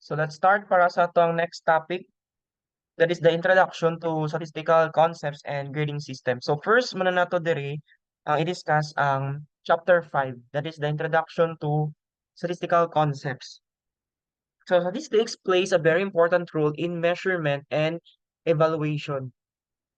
So let's start para sa atong next topic, that is the introduction to statistical concepts and grading system. So first muna nato diri ang i-discuss ang chapter 5, that is the introduction to statistical concepts. So statistics plays a very important role in measurement and evaluation.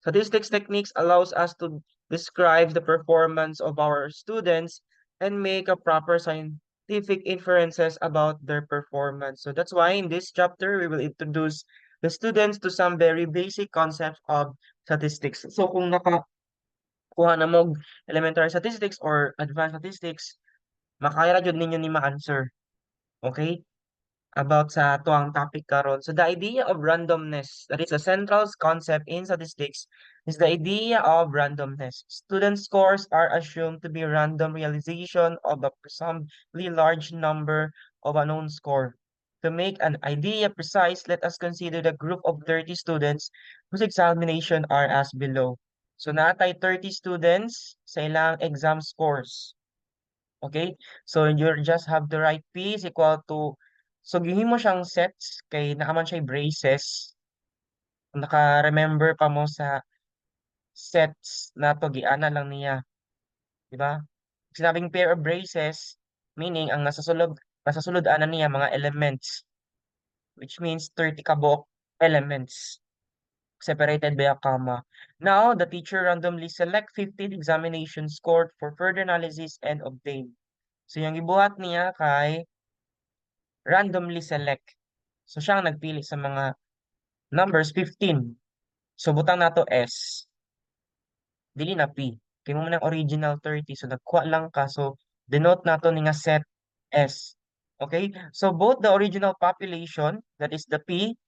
Statistics techniques allows us to describe the performance of our students and make a proper scientific inferences about their performance. So that's why in this chapter, we will introduce the students to some very basic concepts of statistics. So kung nakakuha na mo elementary statistics or advanced statistics, makaya ra jud ninyo ni ma-answer. Okay? About sa tuang topic karon. So the idea of randomness, that is a central concept in statistics, is the idea of randomness. Student scores are assumed to be random realization of a presumably large number of a known score. To make an idea precise, let us consider the group of 30 students whose examination are as below. So natay 30 students sa ilang exam scores. Okay? So you just have to write P is equal to, so gihimo siyang sets kay naaman siya braces. Kung naka-remember pa mo sa sets na to giana lang niya, di ba? Sinabing pair of braces, meaning ang nasa sulod ana niya mga elements, which means 30 kabok elements separated by a comma. Now, the teacher randomly select 15 examination scored for further analysis and obtain. So yung gibuhat niya kay randomly select. So siya ang nagpili sa mga numbers 15. So butang nato S, dili na P. Kay mo man ang original 30, so nagkuha lang ka. So denote nato ni nga set S. Okay? So both the original population, that is the P,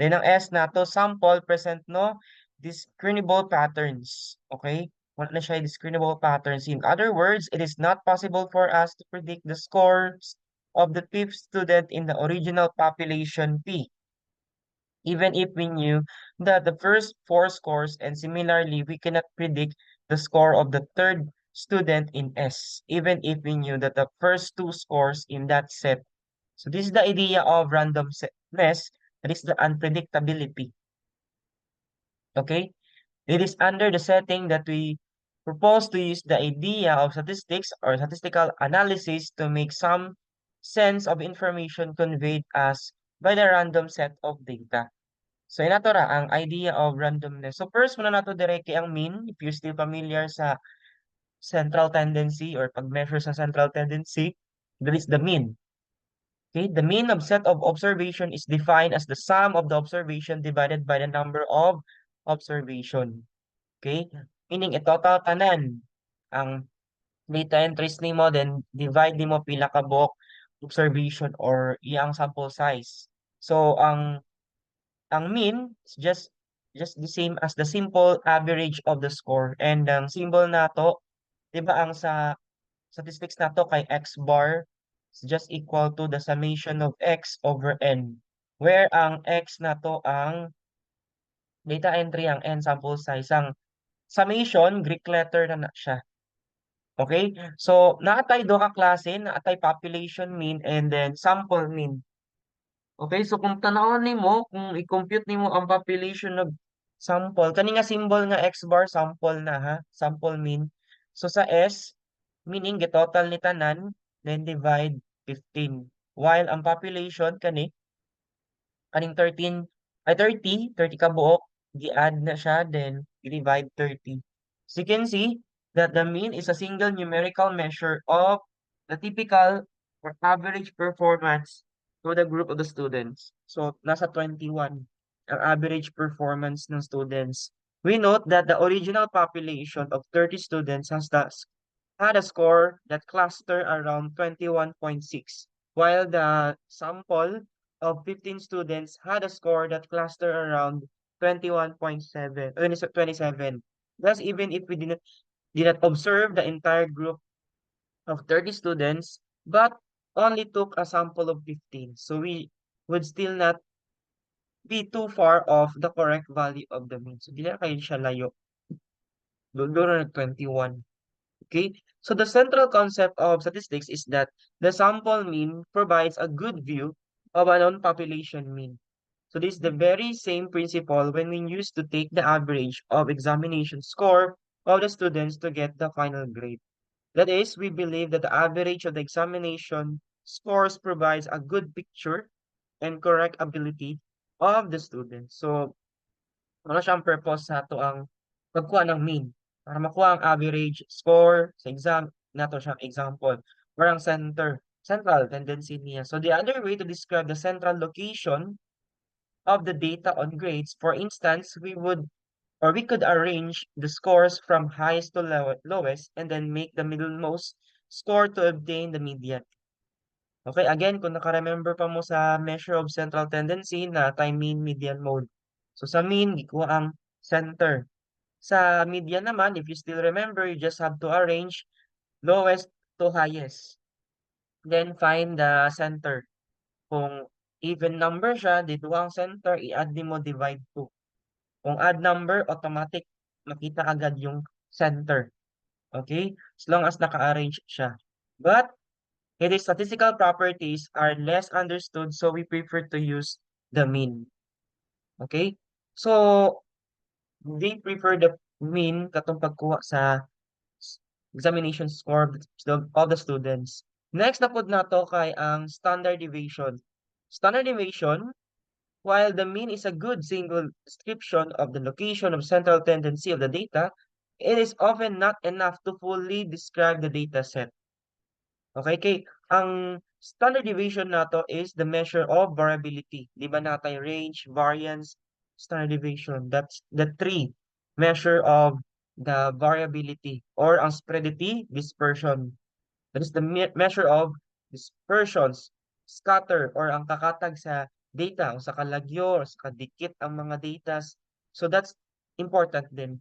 then ang S nato sample present no discernible patterns. Okay? Wala na siya discernible patterns. In other words, it is not possible for us to predict the scores of the fifth student in the original population P, even if we knew that the first four scores, and similarly, we cannot predict the score of the third student in S, even if we knew that the first two scores in that set. So this is the idea of randomness, that is the unpredictability. Okay? It is under the setting that we propose to use the idea of statistics or statistical analysis to make some sense of information conveyed us by the random set of data. So inato ra ang idea of randomness. So first muna nato direct ang mean, if you're still familiar sa central tendency or pag-measure sa central tendency, that is the mean. Okay, the mean of set of observation is defined as the sum of the observation divided by the number of observation. Okay? Meaning total tanan ang data entries nimo, then divide nimo pila ka buok observation or iyang sample size. So ang mean is just the same as the simple average of the score. And ang symbol nato, 'di ba ang sa statistics nato kay x bar is just equal to the summation of x over n. Where ang x nato ang data entry, ang n sample size, ang summation Greek letter na siya. Okay? So, naatay do ka klase, naatay population mean and then sample mean. Okay? So, kung tanawon nimo, kung i-compute nimo ang population ng sample, kani nga symbol nga x bar sample na ha, sample mean. So, sa S, meaning total ni tanan, then divide 15. While ang population kaning 30 ka buok, gi-add na siya, then i-divide 30. So you can see that the mean is a single numerical measure of the typical or average performance to the group of the students. So nasa 21 ang average performance ng students. We note that the original population of 30 students had a score that cluster around 21.6, while the sample of 15 students had a score that cluster around 21.7, 27. Thus, even if we did not observe the entire group of 30 students, but only took a sample of 15, so we would still not be too far off the correct value of the mean. So, di na kayo siya layo. Doon na 21. Okay, so the central concept of statistics is that the sample mean provides a good view of a non-population mean. So this is the very same principle when we used to take the average of examination score of the students to get the final grade. That is, we believe that the average of the examination scores provides a good picture and correct ability of the student. So, ano siyang purpose sa ato ang pagkuha ng mean para makuha ang average score sa exam nato siyang example or ang central tendency niya. So the other way to describe the central location of the data on grades, for instance, we could arrange the scores from highest to lowest and then make the middlemost score to obtain the median. Okay, again, kung naka-remember pa mo sa measure of central tendency na time mean median mode. So sa mean, gikuha ang center. Sa median naman, if you still remember, you just have to arrange lowest to highest. Then find the center. Kung even number siya, dito ang center, i-add mo divide 2. Kung odd number, automatic, makita agad yung center. Okay? As long as naka-arrange siya. But, its statistical properties are less understood, so we prefer to use the mean. Okay? So, they prefer the mean katong pagkuha sa examination score of the students. Next na pod nato kay ang standard deviation. Standard deviation, while the mean is a good single description of the location of central tendency of the data, it is often not enough to fully describe the data set. Okay, kay ang standard deviation nato is the measure of variability. Di ba natay range, variance, standard deviation. That's the three measure of the variability or ang spreadity, dispersion. That is the measure of dispersions, scatter or ang kakatag sa data o sa kalagyo o sa kadikit ang mga data. So that's important din.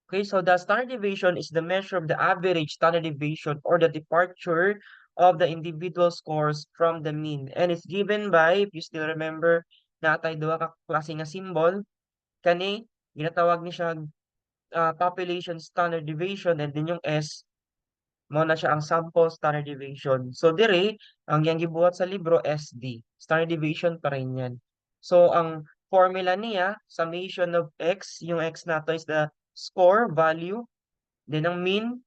Okay, so the standard deviation is the measure of the average standard deviation or the departure of the individual scores from the mean. And it's given by, if you still remember, natay duha ka klase nga symbol, kani, ginatawag ni siya population standard deviation and then yung S, mo na siya ang sample standard deviation. So dire, ang yang gibuhat sa libro, SD. Standard deviation pa rin yan. So ang formula niya, summation of X, yung X nato is the score value. Then ang mean,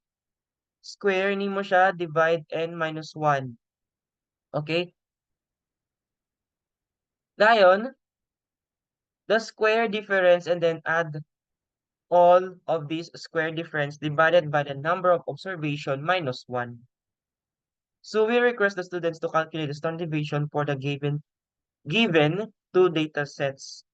square ni mo siya, divide n minus 1. Okay? Ngayon, the square difference and then add all of these square difference divided by the number of observation minus 1. So we request the students to calculate the standard deviation for the given two data sets.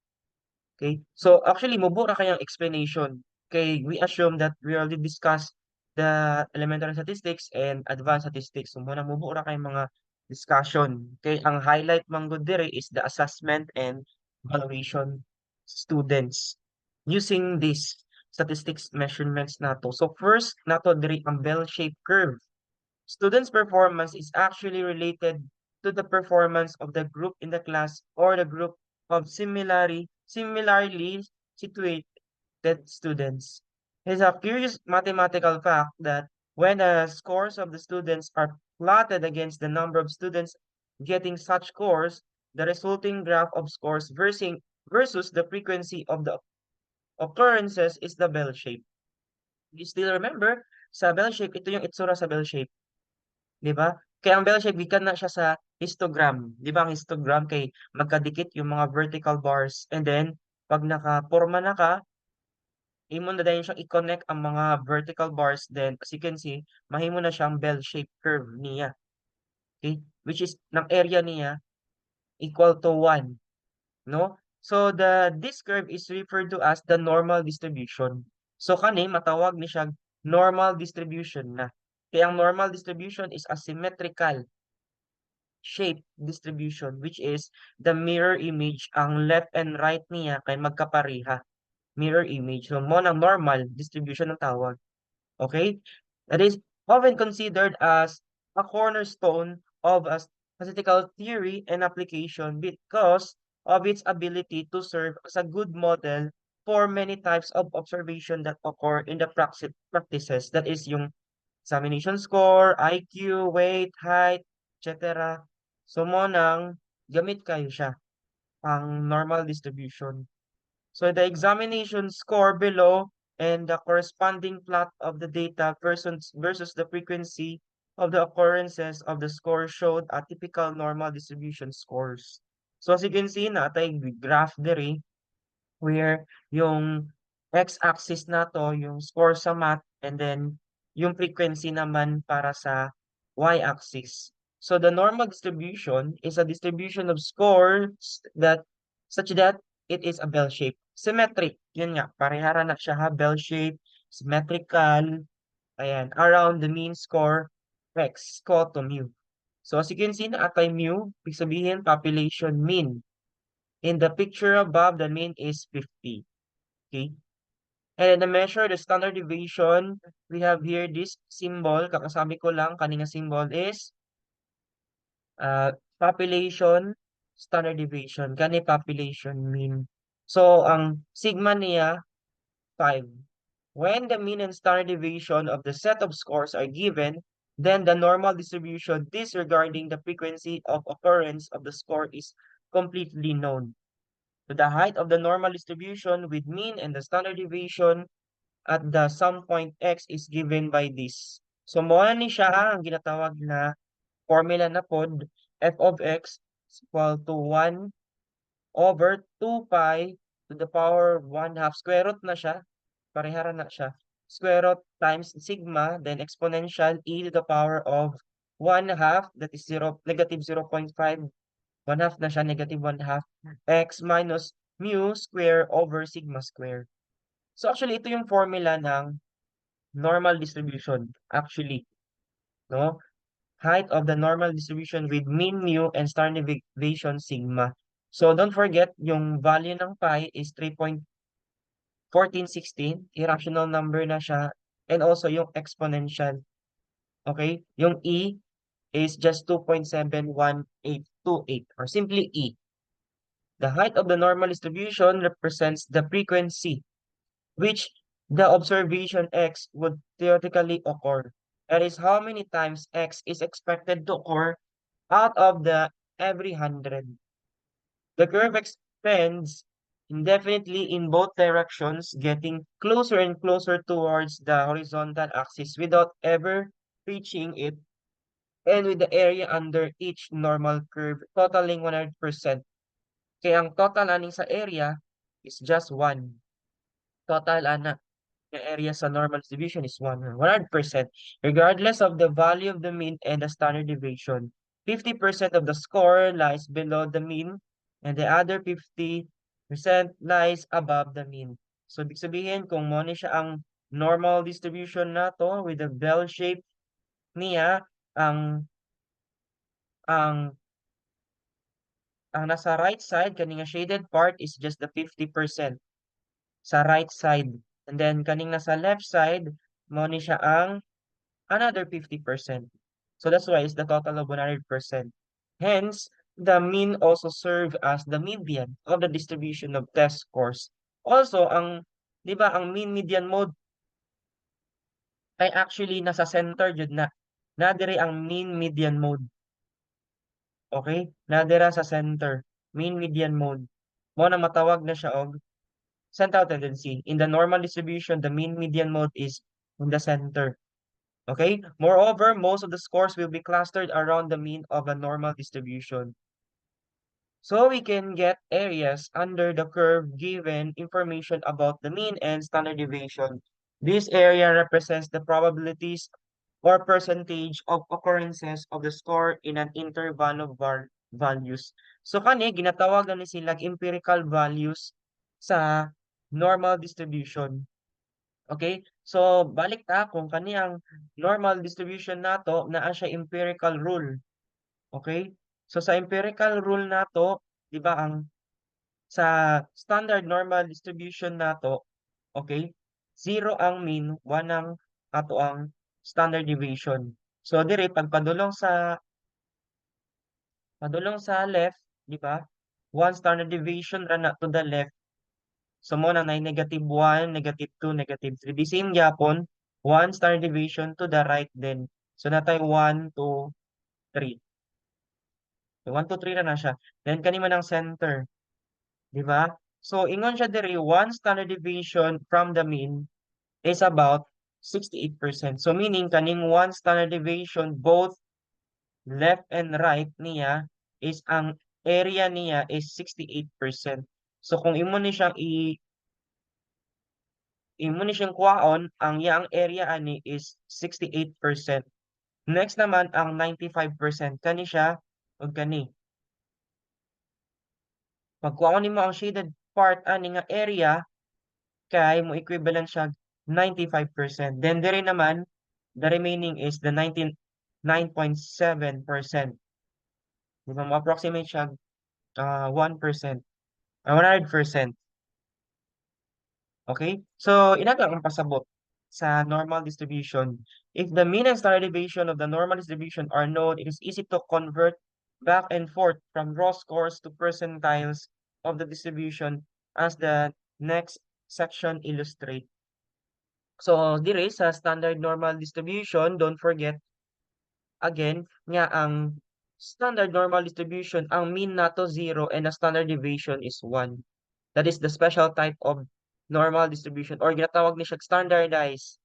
Okay? So actually, mubura kayang explanation. Okay, we assume that we already discussed the elementary statistics and advanced statistics. So muna mubura kayong mga discussion. Okay, ang highlight man gud dire is the assessment and evaluation students using these statistics measurements nato. So first nato dire ang bell-shaped curve. Students' performance is actually related to the performance of the group in the class or the group of similarly situated students. It is a curious mathematical fact that when the scores of the students are plotted against the number of students getting such scores, the resulting graph of scores versus the frequency of the occurrences is the bell shape. You still remember, sa bell shape, ito yung itsura sa bell shape. 'Di ba? Kaya ang bell shape gikan na siya sa histogram. 'Di ba ang histogram kay magkadikit yung mga vertical bars and then pag nakaporma na ka, imo na dayon siyang i-connect ang mga vertical bars then as you can see, mahimo na siyang bell shape curve niya. Okay? Which is ng area niya equal to 1, no? So this curve is referred to as the normal distribution. So kani matawag ni siya normal distribution na. Kaya ang normal distribution is a symmetrical shape distribution which is the mirror image ang left and right niya kay magkapareha. Mirror image. So mo ng normal distribution ng tawag. Okay? That is often considered as a cornerstone of a statistical theory and application because of its ability to serve as a good model for many types of observation that occur in the practices. That is yung examination score, IQ, weight, height, etc. So mo nang gamit kayo siya ang normal distribution. So the examination score below and the corresponding plot of the data versus the frequency of the occurrences of the score showed a typical normal distribution scores. So as you can see, natay graph diri where yung x-axis na to, yung score sa math, and then yung frequency naman para sa y-axis. So the normal distribution is a distribution of scores that such that it is a bell shape. Symmetric, yun nga, parehara na siya ha, bell shape, symmetrical, ayan, around the mean score x equal to mu. So as you can see na atay mu, ibig sabihin population mean. In the picture above, the mean is 50. Okay? And the measure, the standard deviation, we have here this symbol. Kakasabi ko lang, kanina symbol is population standard deviation. Kani population mean. So, ang sigma niya, 5. When the mean and standard deviation of the set of scores are given, then the normal distribution disregarding the frequency of occurrence of the score is completely known. So the height of the normal distribution with mean and the standard deviation at the sum point x is given by this. So mo ni siya ang ginatawag na formula na pod f of x is equal to 1 over 2 pi to the power 1/2. Square root na siya. Parehara na siya. Square root times sigma, then exponential e to the power of 1/2, that is negative 0.5. 1/2 na siya, negative 1/2. X minus mu square over sigma square. So actually, ito yung formula ng normal distribution. Actually, no? Height of the normal distribution with mean mu and standard deviation sigma. So don't forget, yung value ng pi is 3.1416. Irrational number na siya. And also yung exponential. Okay? Yung e is just 2.71828 or simply e. The height of the normal distribution represents the frequency which the observation x would theoretically occur. That is how many times x is expected to occur out of the every 100. The curve extends indefinitely in both directions, getting closer and closer towards the horizontal axis without ever reaching it, and with the area under each normal curve totaling 100%. Kaya ang total aning sa area is just 1. Total ana the area sa normal distribution is 100%, regardless of the value of the mean and the standard deviation. 50% of the score lies below the mean and the other 50% lies above the mean. So, ibig sabihin, kung mo ni siya ang normal distribution na to with the bell shape niya, ang ang ang nasa right side, kaning shaded part is just the 50% sa right side. And then, kaning nasa left side, mo ni siya ang another 50%. So that's why it's the total of 100%. Hence, the mean also serve as the median of the distribution of test scores. Also, di ba, ang mean median mode ay actually nasa center jud na. Nadiri ang mean median mode. Okay? Nadira sa center. Mean median mode. Mo na matawag na siya og central tendency. In the normal distribution, the mean median mode is in the center. Okay? Moreover, most of the scores will be clustered around the mean of a normal distribution. So we can get areas under the curve given information about the mean and standard deviation. This area represents the probabilities or percentage of occurrences of the score in an interval of values. So kani, ginatawagan ni sila empirical values sa normal distribution. Okay? So, balik ta kung kaniyang normal distribution nato naa siya empirical rule. Okay? So, sa empirical rule nato, di ba, ang sa standard normal distribution nato, okay, 0 ang mean, 1 ang ato ang standard deviation. So, dire pag padulong sa left, di ba, 1 standard deviation ra na to the left. So mo na nay negative 1, negative 2, negative 3. The same gyapon, 1 standard deviation to the right then. So natay 1, 2, 3. 1 to 3 na siya. Then kani man ang center, di ba? So ingon siya diri, one standard deviation from the mean is about 68%. So meaning kaning one standard deviation both left and right niya is ang area niya is 68%. So kung imo ni siyang kuhaon, ang yang area ani is 68%. Next naman ang 95%, kani siya ug kani. Pagkuhaon nimo ang shaded part ani nga area kay mo equivalent siya 95%. Then dire naman the remaining is the 99.7%. Di ba mo approximate siya 1%, 100%. Okay? So, inaga ang pasabot sa normal distribution. If the mean and standard deviation of the normal distribution are known, it is easy to convert back and forth from raw scores to percentiles of the distribution as the next section illustrate. So, dire sa standard normal distribution, don't forget, again, nga ang standard normal distribution, ang mean nato 0 and the standard deviation is 1. That is the special type of normal distribution or ginatawag ni siya standardized.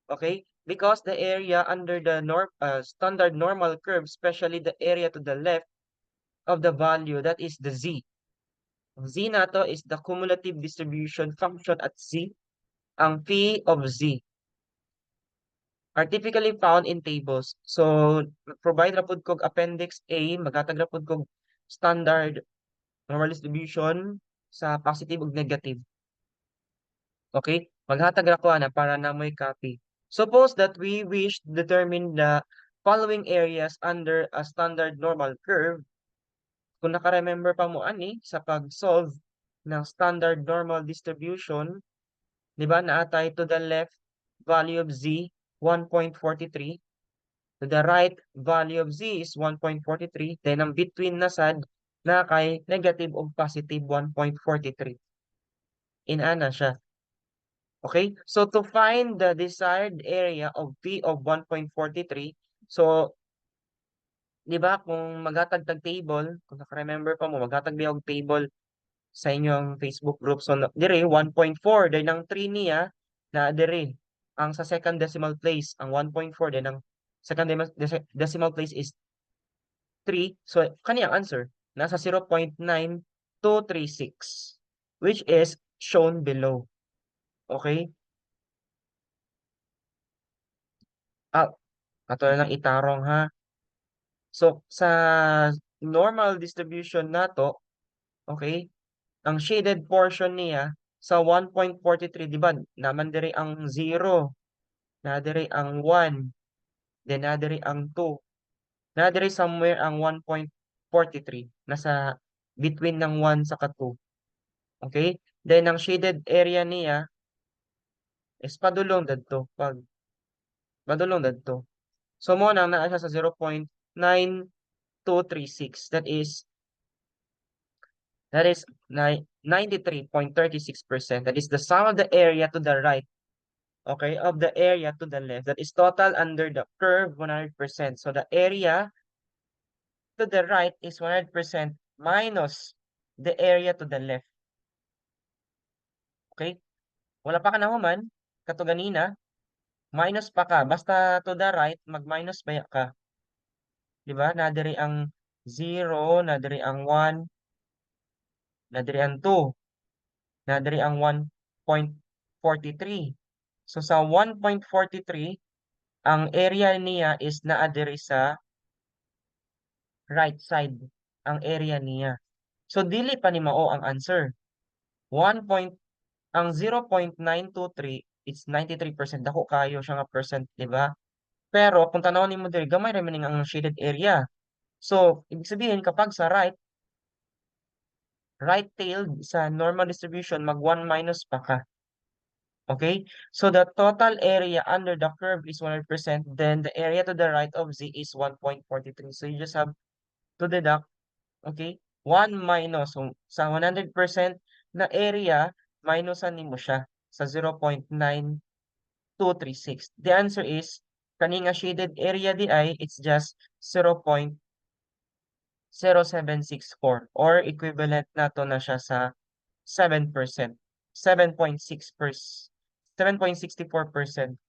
Okay? Because the area under the standard normal curve, especially the area to the left of the value, that is the z. Z nato is the cumulative distribution function at z, ang phi of z are typically found in tables. So, provide ra pud kog appendix A, maghatag ra pud kog standard normal distribution sa positive ug negative. Okay? Maghatag ra ko ana para na mo'y copy. Suppose that we wish to determine the following areas under a standard normal curve. Kung naka-remember pa mo ani sa pag-solve ng standard normal distribution, di ba naatay to the left value of z 1.43, to the right value of z is 1.43, then ang between na sad na kay negative o positive 1.43. Inana siya. Okay? So to find the desired area of P of 1.43, so di ba kung maghatag-tag table, kung naka-remember pa mo, maghatag biya og table sa inyong Facebook group. So dire 1.4, then ang 3 niya na dire ang sa second decimal place, ang 1.4 then ang second decimal place is 3. So kani ang answer nasa 0.9236 which is shown below. Okay? Ah, ato na lang itarong ha. So, sa normal distribution nato, okay, ang shaded portion niya sa 1.43, di ba? Naman diri ang 0, na diri ang 1, then na diri ang 2, na diri somewhere ang 1.43, nasa between ng 1 sa 2. Okay? Then ang shaded area niya is padulong dadto, padulong dadto. So mo nang naa siya sa 0.9236. That is 93.36%. That is the sum of the area to the right, okay, of the area to the left. That is total under the curve 100%. So the area to the right is 100% minus the area to the left. Okay? Wala pa ka nahuman, kato ganina, minus pa ka. Basta to the right, mag-minus baya ka. Di ba? Nadiri ang 0, nadiri ang 1, nadiri ang 2, nadiri ang 1.43. So sa 1.43, ang area niya is naa diri sa right side, ang area niya. So dili pa ni mao ang answer. 1 point, ang 0.923 it's 93%. Dako kayo siya nga percent, di ba? Pero kung tanawon nimo diri, gamay ra man ang shaded area. So, ibig sabihin kapag sa right-tailed sa normal distribution, mag 1 minus pa ka. Okay? So the total area under the curve is 100%, then the area to the right of z is 1.43. So you just have to deduct, okay? 1 minus, so, sa 100% na area, minusan nimo siya sa 0.9236. The answer is, kani nga shaded area di ay, it's just 0.764 or equivalent na to na siya sa 7%. 7.64%.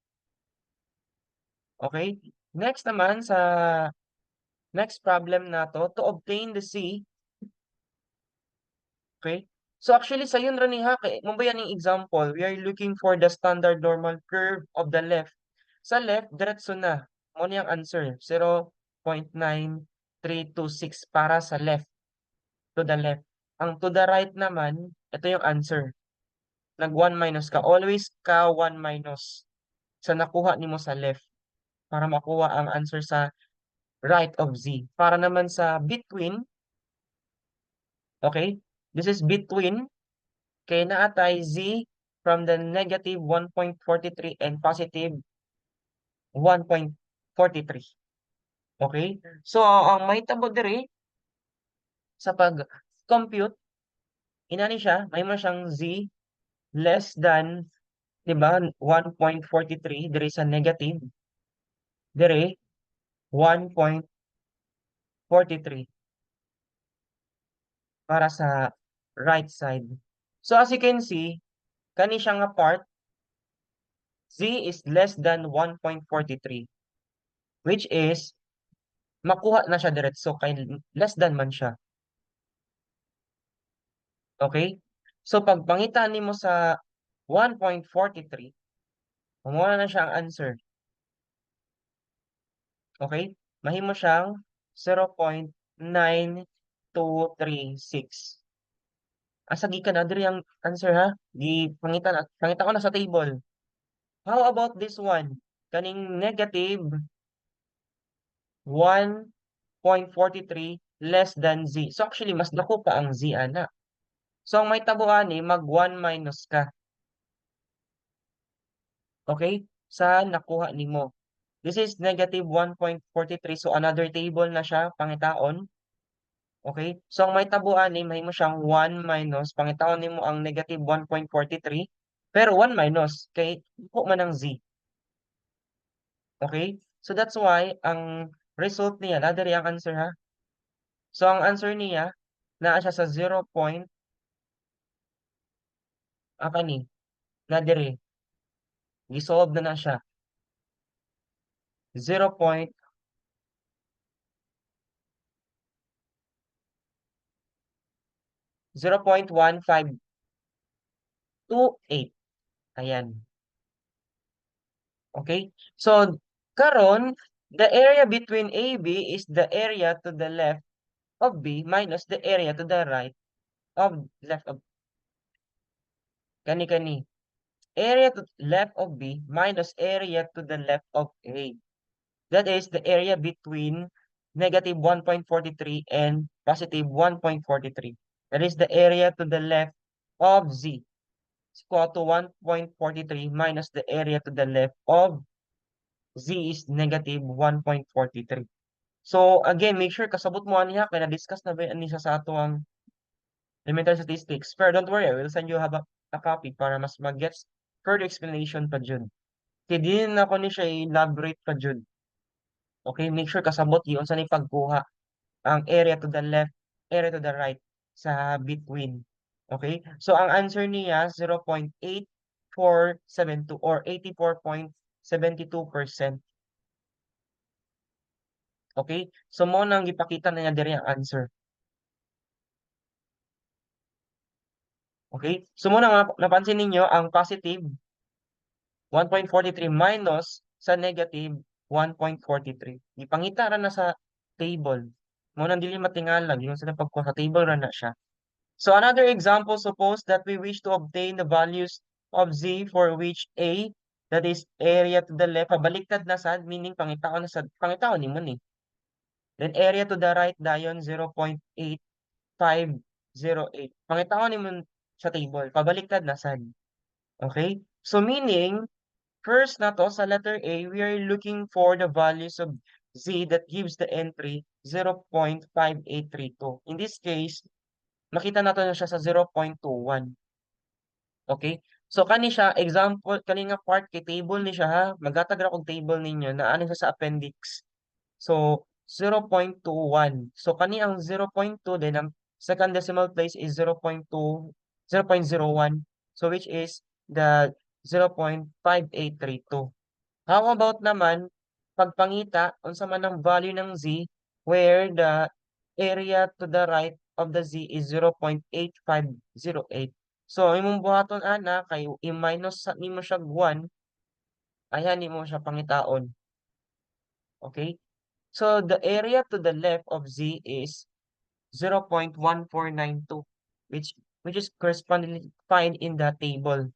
Okay? Next naman sa next problem na to obtain the C. Okay? So actually sa yun rin ha, mambayan yung example, we are looking for the standard normal curve of the left. Sa left, diretso na. Ano yung answer? 0.9326 para sa left, to the left. Ang to the right naman, ito yung answer. Nag 1 minus ka. Always ka 1 minus sa nakuha nimo sa left para makuha ang answer sa right of Z. Para naman sa between, okay? This is between kay naatay Z from the negative 1.43 and positive 1.43. Okay? So, ang mahitabo diri sa pag-compute, inani siya, may mo siyang Z less than, di ba, 1.43 diri sa negative, diri 1.43 para sa right side. So, as you can see, kani siya nga part, Z is less than 1.43, which is makuha na siya diretso kay less than man siya. Okay? So pag pangitaan nimo sa 1.43, mamuha na siya ang answer. Okay? Mahimo siyang 0.9236. Asa gikan na diri ang answer ha? Pangita ko na sa table. How about this one? Kaning negative 1.43 less than Z. So actually mas dako pa ang Z ana. So ang may tabuan ni mag 1 minus ka. Okay? Sa nakuha nimo. This is negative 1.43. So another table na siya, pangitaon. Okay? So ang may tabuan ni mahimo siyang 1 minus, pangitaon nimo ang negative 1.43. Pero 1 minus, kay ko man ang Z. Okay? So that's why, ang result niya, nadari ang answer ha. So ang answer niya, naa siya sa 0. Kani, nadiri. Gisolve na siya. 0.0.152. 0.1528. Ayan. Okay? So, karon, the area between AB is the area to the left of B minus the area to the right of left of kani. Area to left of B minus area to the left of A. That is the area between negative 1.43 and positive 1.43. That is the area to the left of Z. It's equal to 1.43 minus the area to the left of Z is negative 1.43. So again, make sure kasabot mo niya kaya na-discuss na ba ani siya sa ato ang elementary statistics. Pero don't worry, I will send you a copy para mas mag-gets further explanation pa dyan. Kaya din na ko ni siya elaborate pa dyan. Okay, make sure kasabot yun sa ni pagkuha ang area to the left, area to the right sa between. Okay? So ang answer niya 0.8472 or 84.72%. Okay? So mo nang gipakita na niya diri ang answer. Okay? So muna napansin ninyo ang positive 1.43 minus sa negative 1.43. Ipangita ra na sa table. Muna dili matingala yung sa pagkuha sa table ra na siya. So another example, suppose that we wish to obtain the values of Z for which A, that is area to the left, pabaliktad na sad, meaning pangitaon na sad, pangitaon ni mo ni. Then area to the right dayon 0.8508. Pangitaon ni mo sa table, pabaliktad na sad. Okay? So meaning, first na to, sa letter A, we are looking for the values of Z that gives the entry 0.5832. In this case, makita natin na siya sa 0.21. Okay? So, kani siya, example, kani nga part kay table ni siya ha, magatag ra kog table ninyo na ano siya sa appendix. So, 0.21. So kani ang 0.2, then ang second decimal place is 0.2, 0.01. So which is the 0.5832. How about naman pagpangita unsa man ang value ng z where the area to the right of the z is 0.8508. So imong buhaton ana kay i-minus nimo siya 1, ayan nimo siya pangitaon. Okay? So the area to the left of z is 0.1492, which is correspondingly find in the table.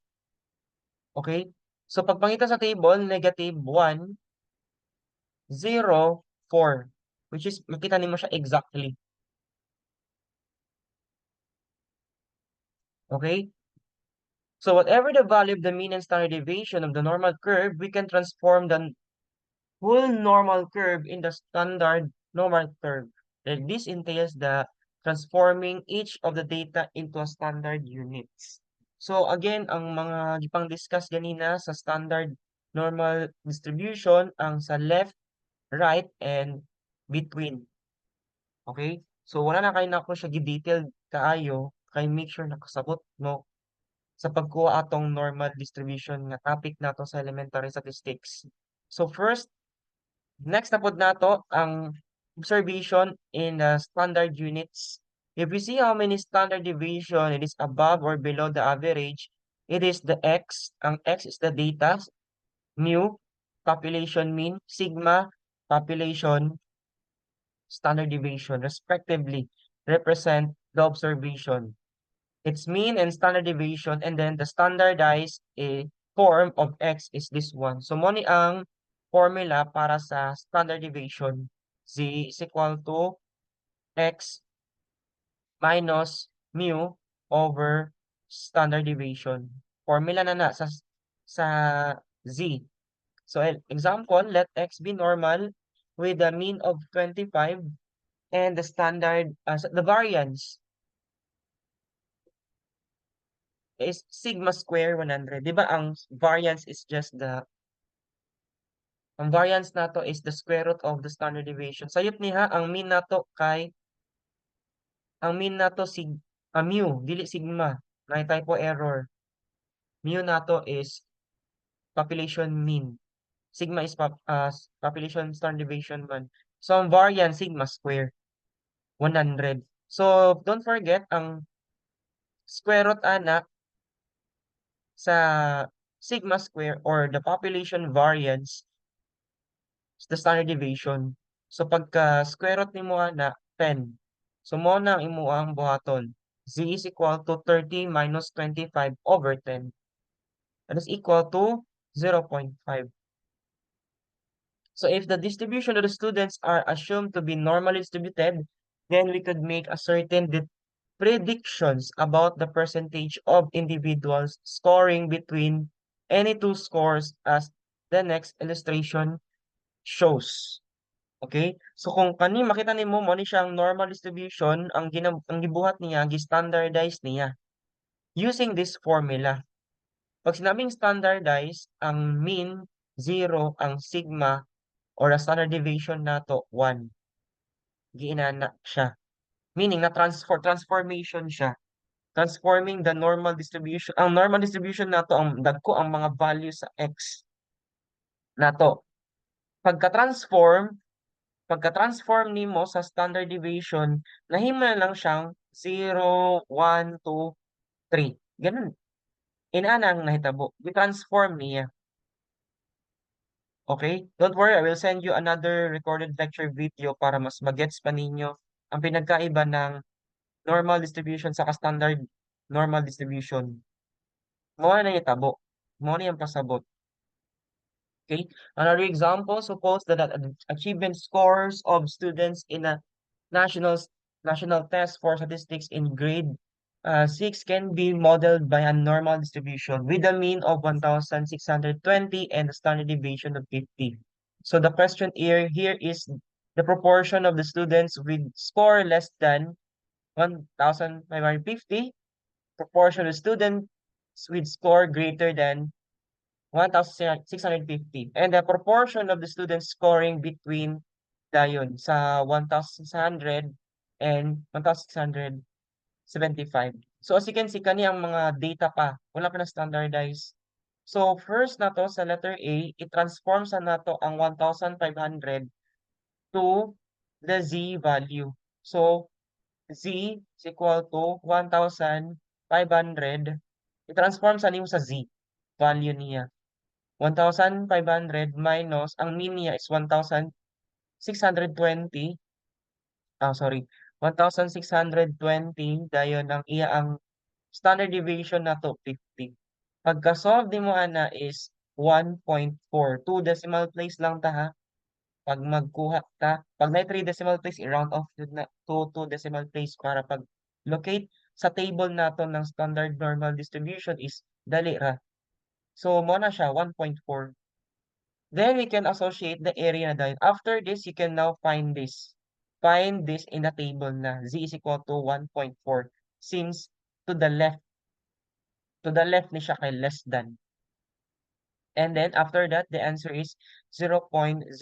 Okay? So pagpangita sa table, negative 1, 0, 4, which is makita nimo siya exactly. Okay? So whatever the value of the mean and standard deviation of the normal curve, we can transform the whole normal curve in the standard normal curve. And this entails the transforming each of the data into a standard units. So again, ang mga gipang discuss ganina sa standard normal distribution, ang sa left, right, and between. Okay? So wala na kayo na ako siya gi-detailed kaayo, kay make sure nakasabot no sa pagkuha atong normal distribution nga topic nato sa elementary statistics. So first, next na pod nato ang observation in the standard units. If we see how many standard deviation it is above or below the average, it is the x. Ang x is the data, mu, population mean, sigma, population standard deviation, respectively, represent the observation. Its mean and standard deviation, and then the standardized form of x is this one. So, mo ni ang formula para sa standard deviation. Z is equal to x minus mu over standard deviation. Formula na sa z. So, example, let x be normal with a mean of 25 and the standard, the variance is sigma square 100. Di ba ang variance is just ang variance nato is the square root of the standard deviation. Sayop niha, ang mean nato mu, dili sigma. May typo error. Mu nato is population mean. Sigma is population standard deviation man. So ang variance sigma square 100. So don't forget ang square root ana sa sigma square or the population variance is the standard deviation. So pagka square root nimo na 10. So mo na ang imo ang buhaton. Z is equal to 30 minus 25 over 10. That is equal to 0.5. So if the distribution of the students are assumed to be normally distributed, then we could make a certain predictions about the percentage of individuals scoring between any two scores as the next illustration shows. Okay? So kung kani makita nimo mo ni siyang normal distribution, ang gibuhat niya, gi-standardize niya using this formula. Pag sinabing standardize, ang mean 0, ang sigma or the standard deviation nato 1. Giinana siya. Meaning na transformation siya. Transforming the normal distribution. Ang normal distribution nato ang dagko ang mga values sa x nato. Pagka-transform nimo sa standard deviation, nahimo na lang siyang 0, 1, 2, 3. Ganun. Inaana ang nahitabo. I-transform niya. Okay? Don't worry, I will send you another recorded lecture video para mas magets pa ninyo ang pinagkaiba ng normal distribution sa standard normal distribution. Mo na itabo. Mo na yung pasabot. Okay? Another example, suppose that the achievement scores of students in a national national test for statistics in grade 6 can be modeled by a normal distribution with a mean of 1,620 and a standard deviation of 50. So the question here is the proportion of the students with score less than 1,550, proportion of students with score greater than 1,650, and the proportion of the students scoring between dayon sa 1,600 and 1,675. So as you can see kani ang mga data pa wala pa na standardize. So first nato sa letter A, i-transform sa nato ang 1,500 to the Z value. So Z is equal to 1,500. I-transform sa nimo sa Z value niya. 1,500 minus ang mean niya is 1,620. Sorry. 1,620 dayon ang iya ang standard deviation na to 50. Pagka-solve nimo ana is 1.4. 2 decimal place lang ta ha. Pag magkuha ta, pag may 3 decimal place, i-round off yun na to 2 decimal place para pag locate sa table nato ng standard normal distribution is dali ra. So, mo na siya 1.4. Then we can associate the area na dahil. After this, you can now find this. Find this in a table na z is equal to 1.4 since to the left ni siya kay less than. And then after that, the answer is 0.0808,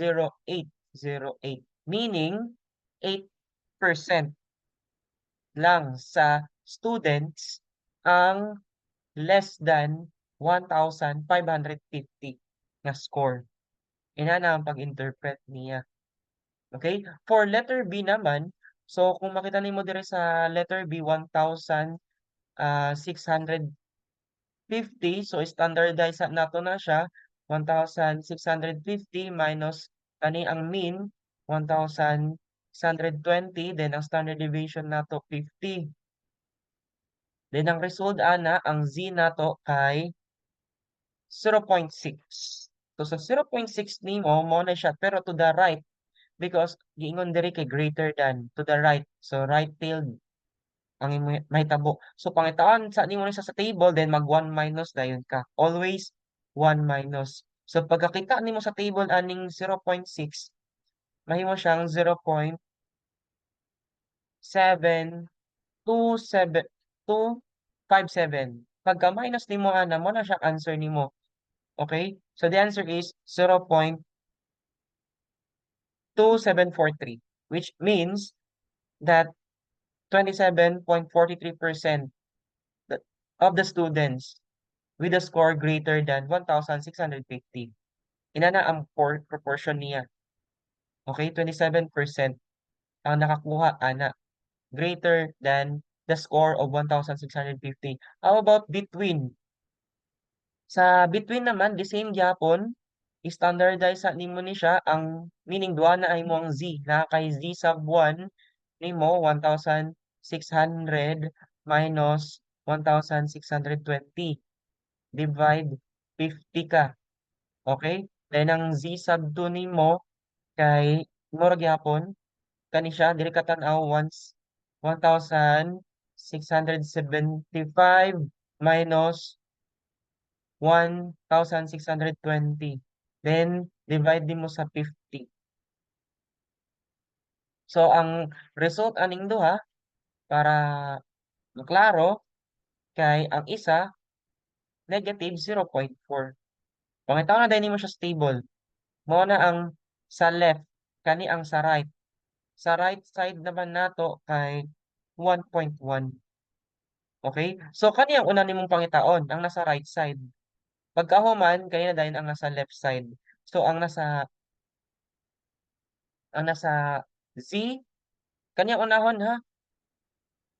meaning 8% lang sa students ang less than 1,550 na score. Ina na ang pag-interpret niya. Okay? For letter B naman, so kung makita nimo dire sa letter B, 1,650. So standardize nato na siya. 1,650 minus kani ang mean, 1,620. Then ang standard deviation nato 50. Then ang result ana, ang Z nato kay 0.6. So sa 0.6 nimo, mo na siya. Pero to the right, because giingon diri kay greater than, to the right. So right-tailed ang mahitabo. So pangitaan sa nimo ni sa table, then mag 1 minus dayon ka. Always 1 minus. So pagkakita nimo sa table aning 0.6, mahimo siyang 0.7257. Pagka minus nimo ana mo na siya answer nimo. Okay? So the answer is 0.2743, which means that 27.43% of the students with a score greater than 1,650. Ina na ang proportion niya. Okay, 27% ang nakakuha ana greater than the score of 1,650. How about between? Sa between naman, the same gyapon, standardize sa nimo ni siya ang meaning duha na ay mo ang Z na kay Z sub 1 nimo 1,600 minus 1,620 divide 50 ka. Okay? Then ang Z sub 2 nimo kay mura gyapon kani siya diri ka tan-aw once 1,675 minus 1,620. Then divide din mo sa 50. So ang result aning duha para maklaro kay ang isa negative 0.4. Pangitaw na din mo siya stable. Mao na ang sa left kani ang sa right. Sa right side naman nato kay 1.1. Okay? So kani ang una nimong pangitaon, ang nasa right side. Pagkahuman kani na dayon ang nasa left side. So ang nasa Z kani ang unahon ha,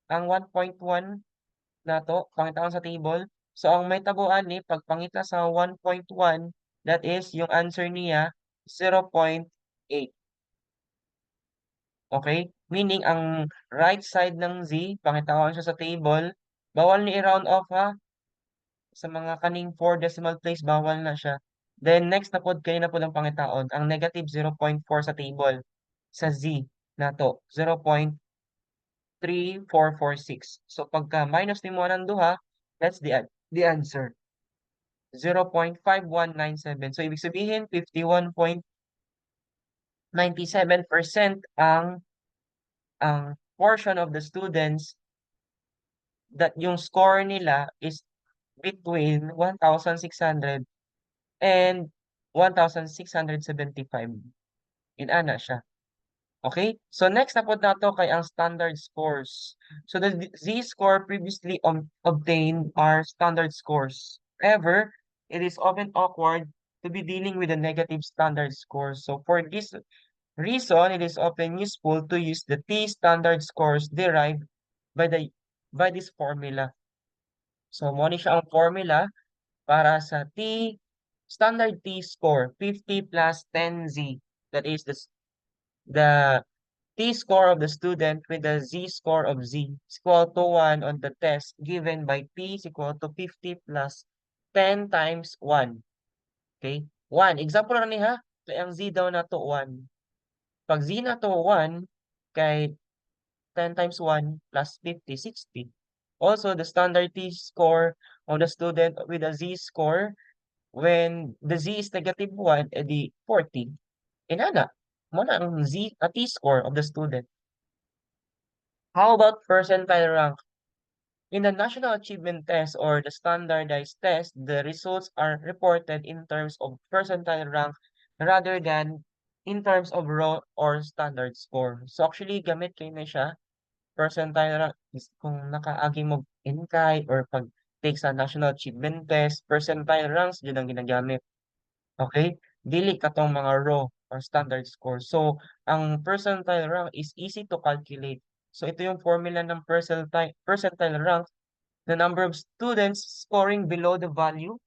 ang 1.1 nato pangitaon sa table. So ang may tabuan ni pagpangita sa 1.1, that is yung answer niya 0.8. Okay? Meaning ang right side ng Z, pangitawan siya sa table, bawal ni i-round off ha. Sa mga kaning 4 decimal place, bawal na siya. Then next na pod kayo na pod ang pangitaon, ang negative 0.4 sa table sa Z na to, 0.3446. So pagka minus ni mo ng duha, that's the answer. 0.5197. So ibig sabihin 51.97% ang portion of the students that yung score nila is between 1,600 and 1,675. Inana siya. Okay? So next na po nato kay ang standard scores. So the z-score previously obtained are standard scores. However, it is often awkward to be dealing with a negative standard score. So for this reason, it is often useful to use the t-standard scores derived by this formula. So mo ni siya ang formula para sa standard t-score 50 plus 10z. That is the t-score of the student with the z-score of z is equal to 1 on the test given by p is equal to 50 plus 10 times 1. Okay? 1. Example na ni ha. Kaya ang z daw na to 1. Pag z na to 1, kay 10 times 1 plus 50, 60. Also, the standard t-score of the student with a z-score when the z is negative 1, edi 40. Inana, mo na ang t-score of the student. How about percentile rank? In the National Achievement Test or the standardized test, the results are reported in terms of percentile rank rather than in terms of raw or standard score. So actually, gamit kayo na siya, percentile rank is kung nakaagi mo NCAI or pag take sa National Achievement Test, percentile ranks yun ang ginagamit. Okay? Dili katong mga raw or standard score. So, ang percentile rank is easy to calculate. So, ito yung formula ng percentile rank, the number of students scoring below the value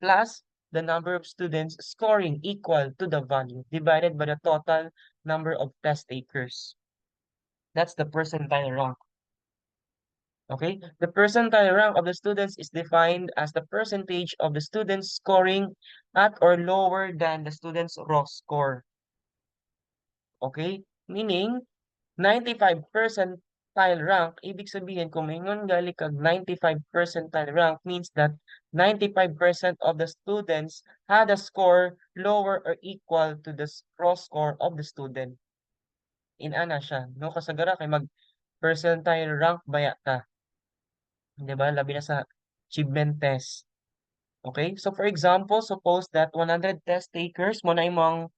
plus the number of students scoring equal to the value divided by the total number of test takers. That's the percentile rank. Okay, the percentile rank of the students is defined as the percentage of the students scoring at or lower than the student's raw score. Okay, meaning 95 percentile rank, ibig sabihin kung mingon gali kag 95 percentile rank means that 95% of the students had a score lower or equal to the raw score of the student. Inana siya, no? Kasagara kay mag percentile rank baya ta. 'Di ba? Labi na sa achievement test. Okay? So for example, suppose that 100 test takers mo na imong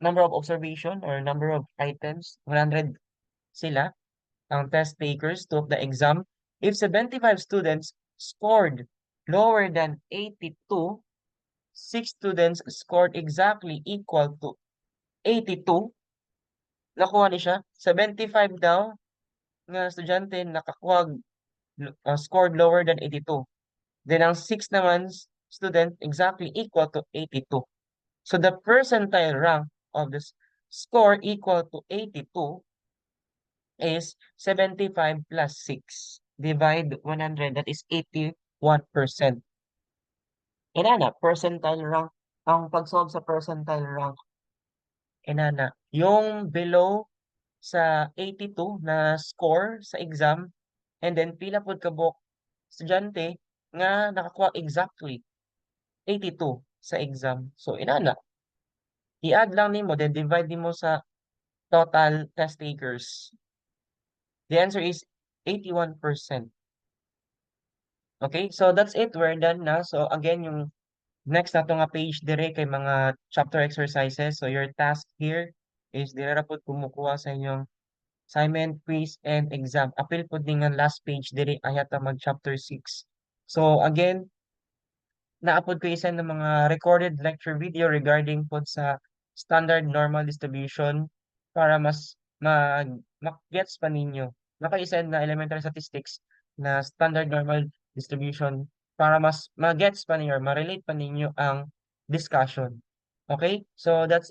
number of observation or number of items, 100 sila ang test takers to the exam. If 75 students scored lower than 82, 6 students scored exactly equal to 82. Nakuha ni siya. 75 daw nga estudyante nakakuha scored lower than 82. Then ang 6 naman student exactly equal to 82. So the percentile rank of the score equal to 82 is 75 plus 6. Divide 100, that is 81%. Inana, percentile rank. Ang pag-solve sa percentile rank, inana, yung below sa 82 na score sa exam, and then pila pod kabuk estudyante nga nakakuha exactly 82 sa exam. So, inana, i-add lang nimo, then divide nimo sa total test takers. The answer is 81%. Okay, so that's it. We're done na. So, again, yung next na nga page dire kay mga chapter exercises. So, your task here is dire ra pod kumukuha sa inyong assignment, quiz, and exam. Apil pod ning ang last page dire ayata mag chapter 6. So, again, naapod ko isa ng mga recorded lecture video regarding po sa standard normal distribution para mas mag-gets pa ninyo. Naka-isend na elementary statistics na standard normal distribution para mas mag-gets pa ninyo or ma-relate pa ninyo ang discussion. Okay? So that's